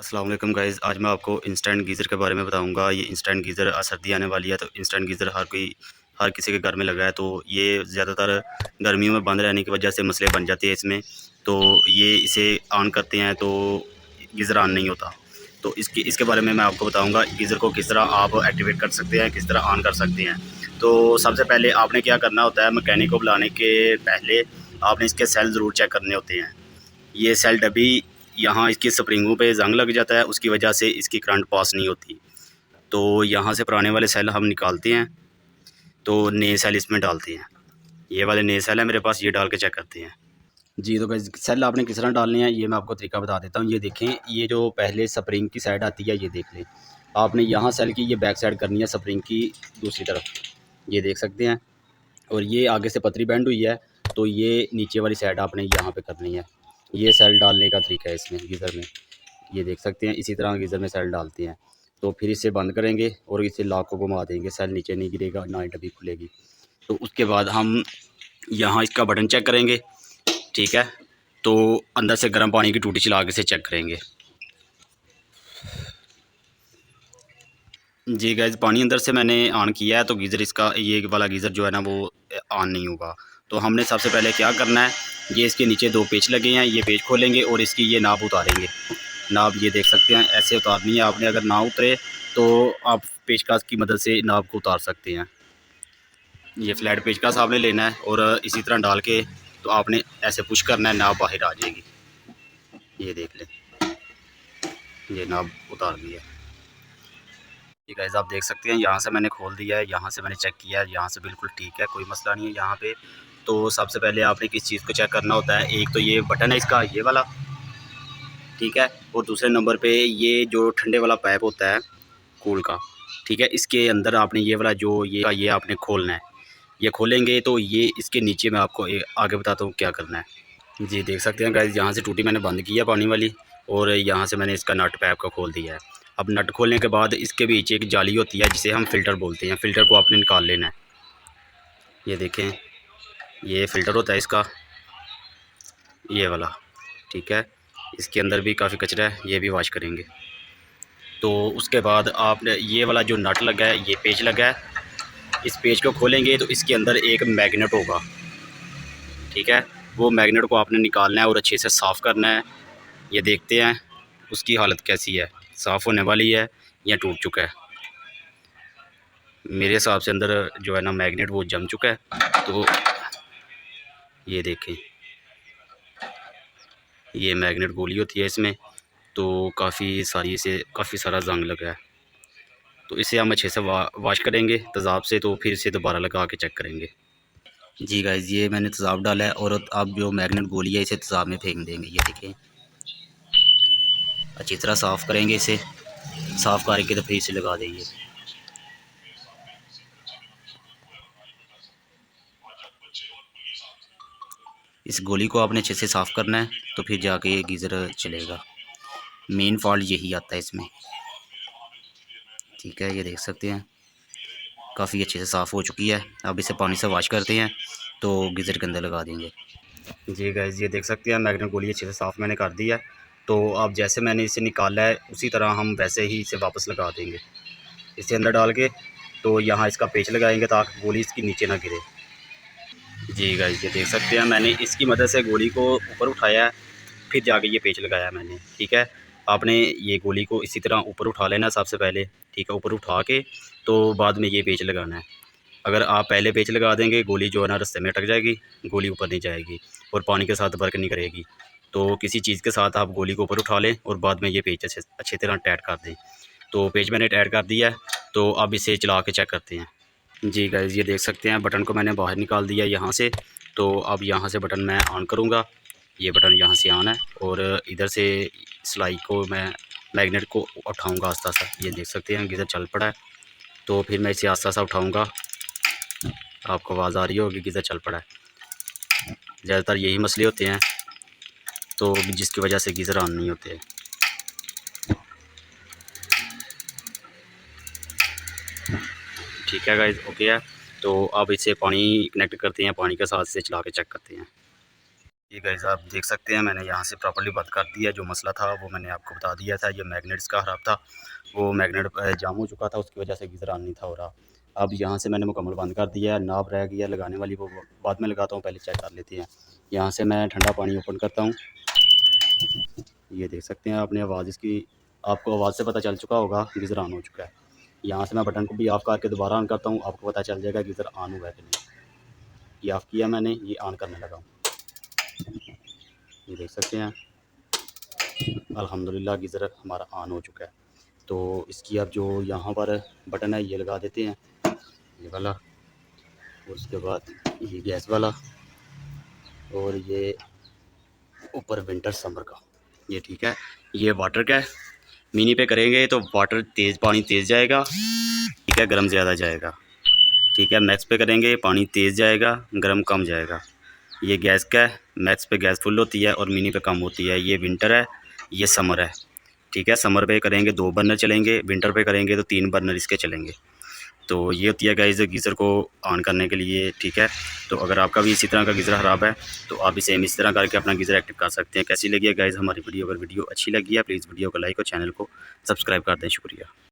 अस्सलाम वालेकुम गाइज़। आज मैं आपको इंस्टेंट गीज़र के बारे में बताऊंगा। ये इंस्टेंट गीज़र सर्दी आने वाली है तो इंस्टेंट गीज़र हर किसी के घर में लगा है। तो ये ज़्यादातर गर्मियों में बंद रहने की वजह से मसले बन जाते हैं इसमें। तो ये इसे ऑन करते हैं तो गीज़र ऑन नहीं होता। तो इसके बारे में मैं आपको बताऊंगा गीज़र को किस तरह आप एक्टिवेट कर सकते हैं, किस तरह ऑन कर सकते हैं। तो सबसे पहले आपने क्या करना होता है, मैकेनिक को बुलाने के पहले आपने इसके सेल ज़रूर चेक करने होते हैं। ये सेल डब्बी यहाँ इसकी स्प्रिंगों पे ज़ंग लग जाता है, उसकी वजह से इसकी करंट पास नहीं होती। तो यहाँ से पुराने वाले सेल हम निकालते हैं, तो नए सेल इसमें डालते हैं। ये वाले नए सेल है मेरे पास, ये डाल के चेक करते हैं। जी, तो गाइस सेल आपने किस तरह डालने हैं ये मैं आपको तरीका बता देता हूँ। ये देखें, ये जो पहले स्प्रिंग की साइड आती है ये देख लें। आपने यहाँ सेल की ये बैक साइड करनी है स्प्रिंग की दूसरी तरफ, ये देख सकते हैं। और ये आगे से पतरी बैंड हुई है, तो ये नीचे वाली साइड आपने यहाँ पे करनी है। ये सेल डालने का तरीका है इसमें गीज़र में, ये देख सकते हैं। इसी तरह गीज़र में सेल डालते हैं। तो फिर इसे बंद करेंगे और इसे लॉक को घुमा देंगे, सेल नीचे नहीं गिरेगा, ना ही डब्बी खुलेगी। तो उसके बाद हम यहाँ इसका बटन चेक करेंगे, ठीक है। तो अंदर से गर्म पानी की टूटी चला के इसे चेक करेंगे। जी गाइज़, पानी अंदर से मैंने ऑन किया है तो गीज़र इसका ये वाला गीज़र जो है ना वो ऑन नहीं होगा। तो हमने सबसे पहले क्या करना है, ये इसके नीचे 2 पेच लगे हैं, ये पेच खोलेंगे और इसकी ये नाप उतारेंगे। नाप ये देख सकते हैं, ऐसे उतारनी है आपने। अगर ना उतरे तो आप पेचकस की मदद से नाप को उतार सकते हैं। ये फ्लैट पेचकस आपने लेना है और इसी तरह डाल के तो आपने ऐसे पुश करना है, नाप बाहर आ जाएगी। ये देख लें, ये नाप उतार ली है। ये गाइस आप देख सकते हैं, यहाँ से मैंने खोल दिया है, यहाँ से मैंने चेक किया है, यहाँ से बिल्कुल ठीक है, कोई मसला नहीं है यहाँ पे। तो सबसे पहले आपने किस चीज़ को चेक करना होता है, एक तो ये बटन है इसका, ये वाला, ठीक है। और दूसरे नंबर पे ये जो ठंडे वाला पाइप होता है कूल का, ठीक है। इसके अंदर आपने ये वाला जो ये आपने खोलना है। ये खोलेंगे तो ये इसके नीचे मैं आपको आगे बताता हूँ क्या करना है। जी देख सकते हैं गाइस, यहाँ से टूटी मैंने बंद की है पानी वाली, और यहाँ से मैंने इसका नट पैप का खोल दिया है। अब नट खोलने के बाद इसके बीच एक जाली होती है जिसे हम फ़िल्टर बोलते हैं, फ़िल्टर को आपने निकाल लेना है। ये देखें, ये फ़िल्टर होता है इसका, ये वाला, ठीक है। इसके अंदर भी काफ़ी कचरा है, ये भी वॉश करेंगे। तो उसके बाद आपने ये वाला जो नट लगा है, ये पेच लगा है, इस पेच को खोलेंगे तो इसके अंदर एक मैग्नेट होगा, ठीक है। वो मैग्नेट को आपने निकालना है और अच्छे से साफ़ करना है। ये देखते हैं उसकी हालत कैसी है, साफ़ होने वाली है या टूट चुका है। मेरे हिसाब से अंदर जो है ना मैग्नेट वो जम चुका है। तो ये देखें, ये मैग्नेट गोली होती है इसमें, तो काफ़ी सारा जंग लगा है। तो इसे हम अच्छे से वॉश करेंगे तेज़ाब से, तो फिर इसे दोबारा लगा के चेक करेंगे। जी गाइस, ये मैंने तेज़ाब डाला है और अब जो मैग्नेट गोली है इसे तेज़ाब में फेंक देंगे। ये देखें, अच्छी तरह साफ़ करेंगे इसे, साफ़ करके तो फिर इसे लगा देंगे। इस गोली को आपने अच्छे से साफ़ करना है, तो फिर जाके ये गीज़र चलेगा। मेन फॉल्ट यही आता है इसमें, ठीक है। ये देख सकते हैं काफ़ी अच्छे से साफ़ हो चुकी है। अब इसे पानी से वॉश करते हैं तो गीज़र के अंदर लगा देंगे। जी गाइस, ये देख सकते हैं मैग्नेट गोली अच्छे से साफ़ मैंने कर दी है। तो अब जैसे मैंने इसे निकाला है उसी तरह हम वैसे ही इसे वापस लगा देंगे, इसे अंदर डाल के। तो यहाँ इसका पेच लगाएंगे ताकि गोली इसकी नीचे ना गिरे। जी गाइस, ये देख सकते हैं मैंने इसकी मदद से गोली को ऊपर उठाया है, फिर जाके ये पेच लगाया मैंने, ठीक है। आपने ये गोली को इसी तरह ऊपर उठा लेना सबसे पहले, ठीक है। ऊपर उठा के तो बाद में ये पेच लगाना है। अगर आप पहले पेच लगा देंगे, गोली जो है ना रास्ते में अटक जाएगी, गोली ऊपर नहीं जाएगी और पानी के साथ वर्क नहीं करेगी। तो किसी चीज़ के साथ आप गोली को ऊपर उठा लें और बाद में ये पेच अच्छी तरह टाइट कर दें। तो पेच मैंने टाइट कर दिया है, तो अब इसे चला के चेक करते हैं। जी गाइस, ये देख सकते हैं बटन को मैंने बाहर निकाल दिया यहाँ से। तो अब यहाँ से बटन मैं ऑन करूँगा, ये बटन यहाँ से ऑन है, और इधर से सिलाई को मैं मैग्नेट को उठाऊँगा आस्ता आस्ता। ये देख सकते हैं गीज़र चल पड़ा है। तो फिर मैं इसे आस्ता आस्ता उठाऊँगा, आपको आवाज़ आ रही होगी गीज़र चल पड़ा है। ज़्यादातर यही मसले होते हैं तो जिसकी वजह से गीज़र ऑन नहीं होते। ठीक है गाइस, ओके है। तो अब इसे पानी कनेक्ट करते हैं, पानी के साथ से चला के चेक करते हैं। ये गाइस आप देख सकते हैं मैंने यहाँ से प्रॉपर्ली बंद कर दिया। जो मसला था वो मैंने आपको बता दिया था, ये मैग्नेट्स का ख़राब था, वो मैग्नेट जाम हो चुका था, उसकी वजह से गीज़र ऑन नहीं था हो रहा। अब यहाँ से मैंने मुकम्मल बंद कर दिया है। नाब रह गई है लगाने वाली, वो बाद में लगाता हूँ, पहले चेक कर लेते हैं। यहाँ से मैं ठंडा पानी ओपन करता हूँ। ये देख सकते हैं आपने आवाज़ इसकी, आपको आवाज़ से पता चल चुका होगा गीज़र ऑन हो चुका है। यहाँ से मैं बटन को भी ऑफ़ करके दोबारा ऑन करता हूँ, आपको पता चल जाएगा गीज़र ऑन हुआ है कि नहीं। ये ऑफ़ किया मैंने, ये ऑन करने लगा हूँ। ये देख सकते हैं अल्हम्दुलिल्लाह गीज़र हमारा ऑन हो चुका है। तो इसकी अब जो यहाँ पर बटन है ये लगा देते हैं, ये वाला, उसके बाद ये गैस वाला, और ये ऊपर विंटर समर का, ये ठीक है। ये वाटर का है, मिनी पे करेंगे तो वाटर तेज़, पानी तेज़ जाएगा, ठीक है, गर्म ज़्यादा जाएगा, ठीक है। मैक्स पे करेंगे पानी तेज़ जाएगा, गर्म कम जाएगा। ये गैस का है, मैक्स पे गैस फुल होती है और मिनी पे कम होती है। ये विंटर है, ये समर है, ठीक है। समर पे करेंगे 2 बर्नर चलेंगे, विंटर पे करेंगे तो 3 बर्नर इसके चलेंगे। तो ये होती है गाइस गीज़र को ऑन करने के लिए, ठीक है। तो अगर आपका भी इसी तरह का गीज़र ख़राब है तो आप भी सेम इस तरह करके अपना गीज़र एक्टिव कर सकते हैं। कैसी लगी है गाइस हमारी वीडियो? अगर वीडियो अच्छी लगी है प्लीज़ वीडियो को लाइक और चैनल को सब्सक्राइब कर दें। शुक्रिया।